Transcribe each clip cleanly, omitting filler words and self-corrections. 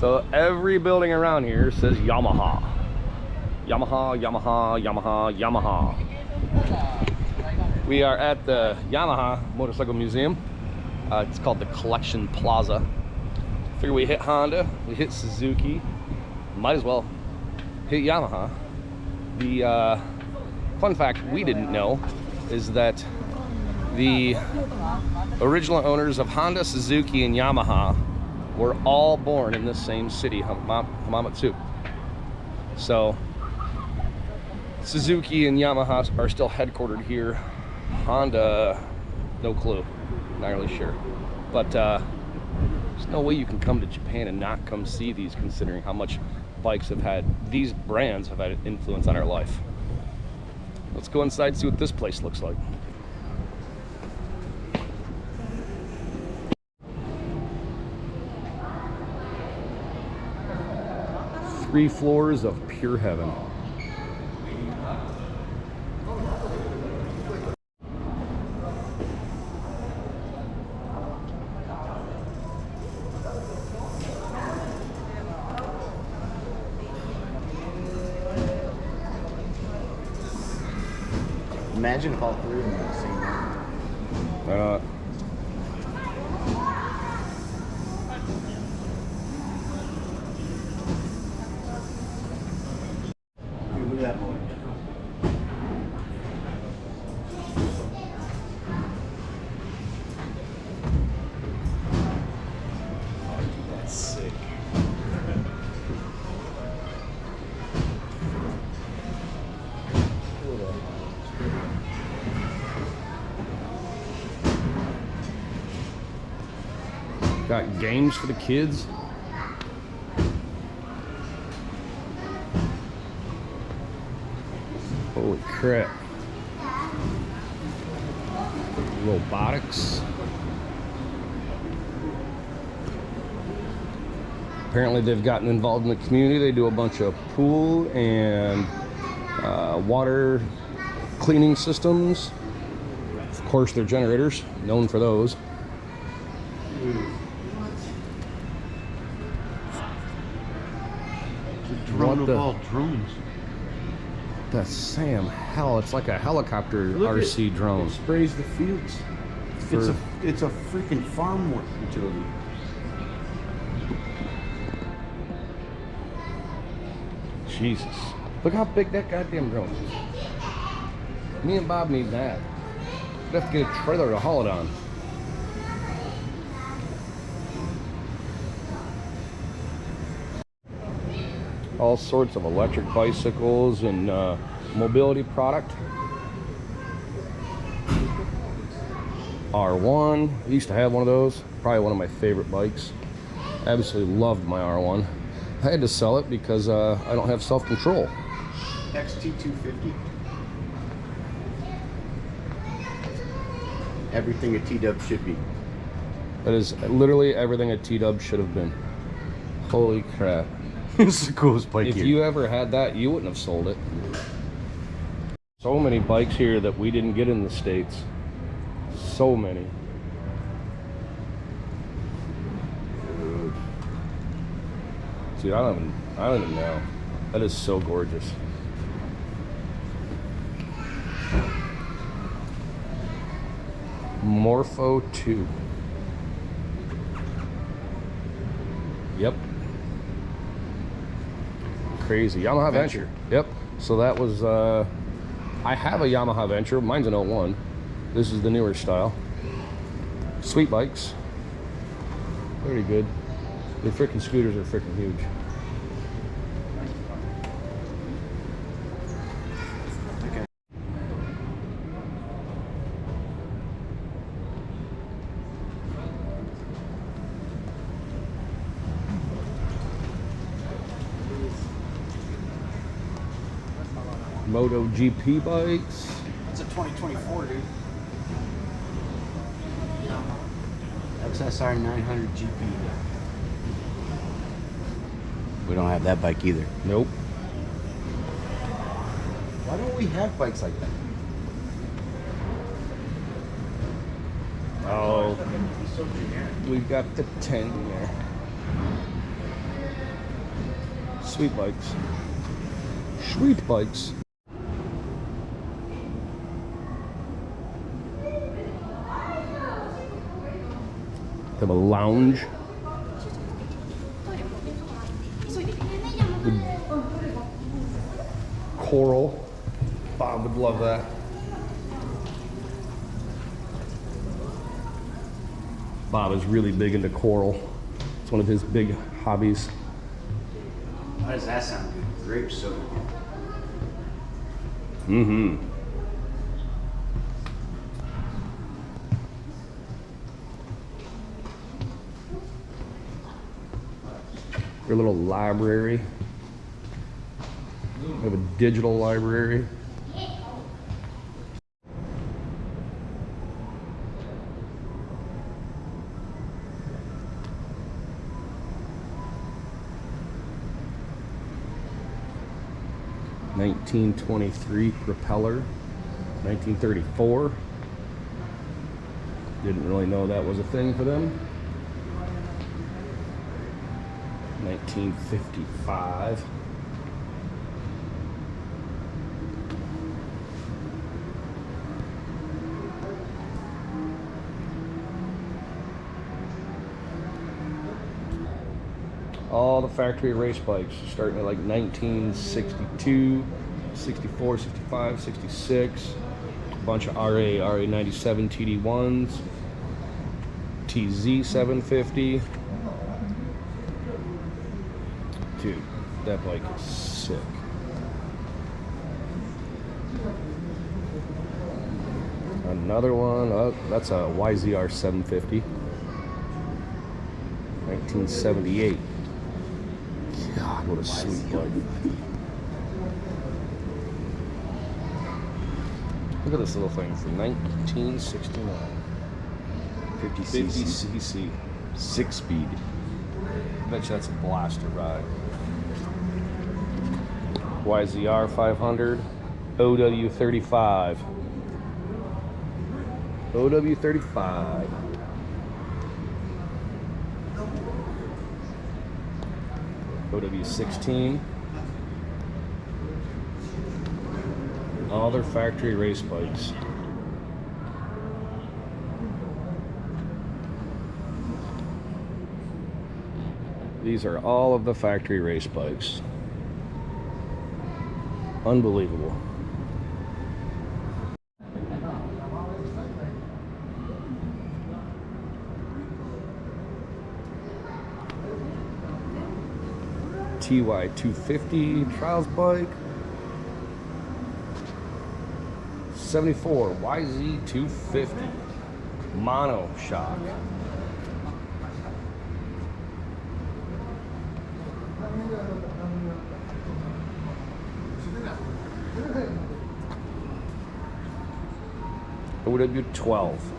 So every building around here says Yamaha. Yamaha, Yamaha, Yamaha, Yamaha. We are at the Yamaha Motorcycle Museum. It's called the Collection Plaza. Figure we hit Honda, we hit Suzuki, might as well hit Yamaha. The fun fact we didn't know is that the original owners of Honda, Suzuki, and Yamaha were all born in the same city, Hamamatsu. So Suzuki and Yamaha are still headquartered here. Honda, no clue, not really sure. But there's no way you can come to Japan and not come see these, considering how much these brands have had influence on our life. Let's go inside and see what this place looks like. Three floors of pure heaven. Imagine if all three of them were the same one. Why not? Dude, look at that boy. That's sick. Got games for the kids. Holy crap. Robotics. Apparently they've gotten involved in the community. They do a bunch of pool and water cleaning systems. Of course, their generators, known for those. Drone of all drones. That's Sam. Hell, it's like a helicopter RC drone. It sprays the fields. It's a freaking farm work utility. Jesus. Look how big that goddamn drone is. Me and Bob need that. We'd have to get a trailer to haul it on. All sorts of electric bicycles and mobility product. R1. I used to have one of those. Probably one of my favorite bikes. Absolutely loved my R1. I had to sell it because I don't have self-control. XT250. Everything a T-dub should be. That is literally everything a T-dub should have been. Holy crap. It's the coolest bike If here. you ever had that, you wouldn't have sold it. So many bikes here that we didn't get in the States. So many. Dude, I don't even know. That is so gorgeous. Morpho 2. Yep. Crazy. Yamaha Venture. Yep. So that was, I have a Yamaha Venture. Mine's an 01. This is the newer style. Sweet bikes. Very good. The freaking scooters are freaking huge. Okay. Moto GP bikes. It's a 2024, dude. XSR 900 GP. We don't have that bike either. Nope. Why don't we have bikes like that? Oh, we've got the 10 there. Sweet bikes. Sweet bikes. They have a lounge. Coral. Bob would love that. Bob is really big into coral. It's one of his big hobbies. How does that sound good? Grape soda. Mm-hmm. Your little library. We have a digital library. (1923) propeller, 1934. Didn't really know that was a thing for them. 1955. All the factory race bikes starting at like 1962, 64, 65, 66. A bunch of RA 97 TD1s, TZ 750. Dude, that bike is sick. Another one, oh, that's a YZR 750. 1978. God, what a sweet bike. Look at this little thing from 1969. 50 cc. 6-speed. I bet you that's a blaster ride. YZR 500. OW 35. OW 35. OW 16. All their factory race bikes. These are all of the factory race bikes. Unbelievable. TY 250 trials bike. 74 YZ 250 mono shock. OW 12.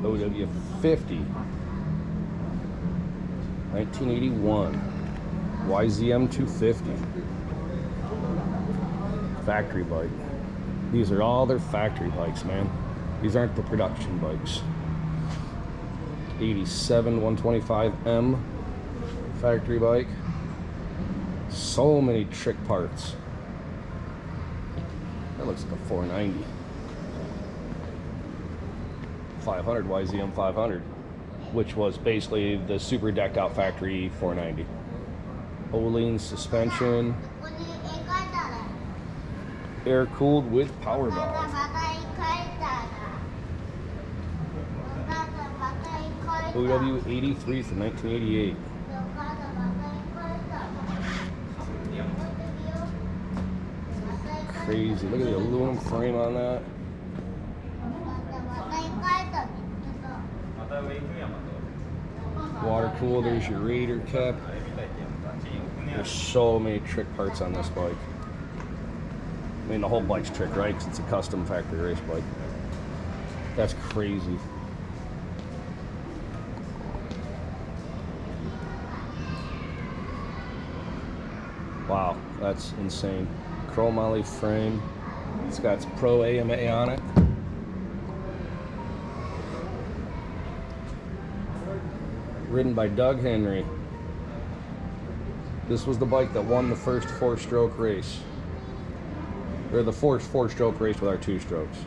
OW 50. 1981. YZM 250. Factory bike. These are all their factory bikes, man. These aren't the production bikes. 87 125M factory bike. So many trick parts. That looks like a 490. 500 YZM 500, which was basically the super decked out factory 490. Olean suspension. Air cooled with power valve. OW 83 from 1988. Crazy. Look at the aluminum frame on that. Water cool, there's your radiator cap. There's so many trick parts on this bike. I mean, the whole bike's trick, right? 'Cause it's a custom factory race bike. That's crazy. Wow, that's insane. Chromoly frame. It's got its Pro AMA on it. ridden by Doug Henry. This was the bike that won the first 4-stroke race. Or the first 4-stroke race with our 2 strokes.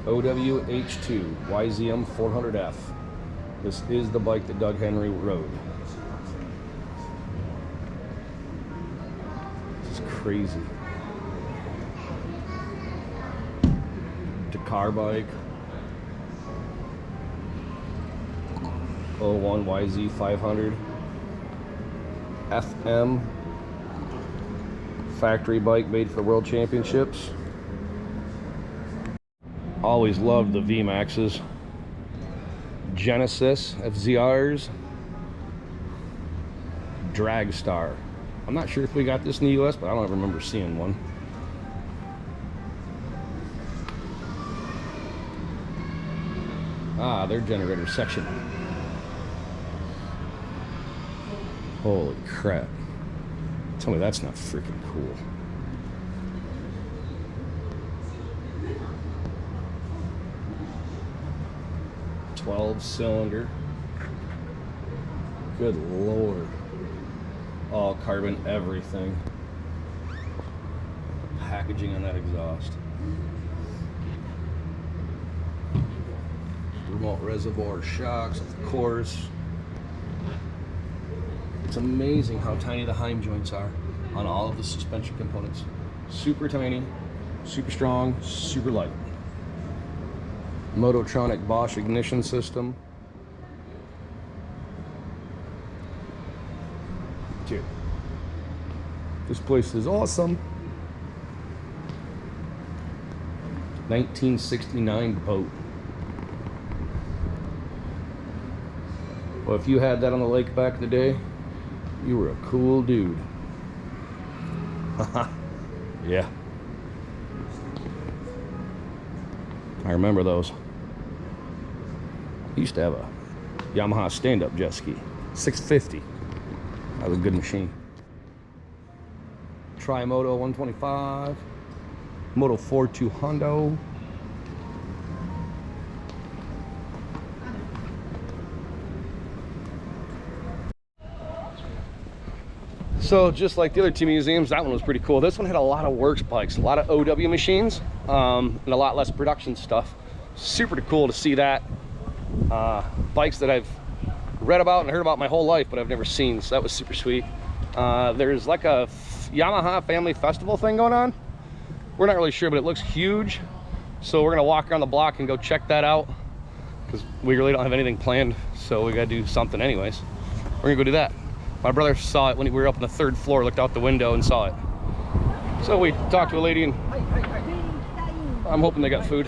OWH2 YZM 400F. This is the bike that Doug Henry rode. This is crazy. Dakar bike. 01 YZ 500. FM. Factory bike made for the World Championships. Always loved the VMAXs. Genesis FZRs. Dragstar. I'm not sure if we got this in the US, but I don't remember seeing one. Ah, their generator section. Holy crap. Tell me that's not freaking cool. $12-cylinder. Good Lord. All carbon everything. Packaging on that exhaust. Remote reservoir shocks, of course. It's amazing how tiny the Heim joints are on all of the suspension components. Super tiny, super strong, super light. Mototronic Bosch ignition system. Dude, this place is awesome. 1969 boat. Well, if you had that on the lake back in the day, you were a cool dude. Yeah. I remember those. I used to have a Yamaha stand-up jet ski. 650. That was a good machine. Tri-Moto 125. Moto 42 Honda. So just like the other 2 museums, that one was pretty cool. This one had a lot of works bikes, a lot of OW machines, and a lot less production stuff. Super cool to see that. Bikes that I've read about and heard about my whole life, but I've never seen, so that was super sweet. There's like a Yamaha family festival thing going on. We're not really sure, but it looks huge. So we're gonna walk around the block and go check that out, because we really don't have anything planned, so we gotta do something anyways. We're gonna go do that. My brother saw it when we were up on the 3rd floor, looked out the window and saw it. So we talked to a lady, and I'm hoping they got food.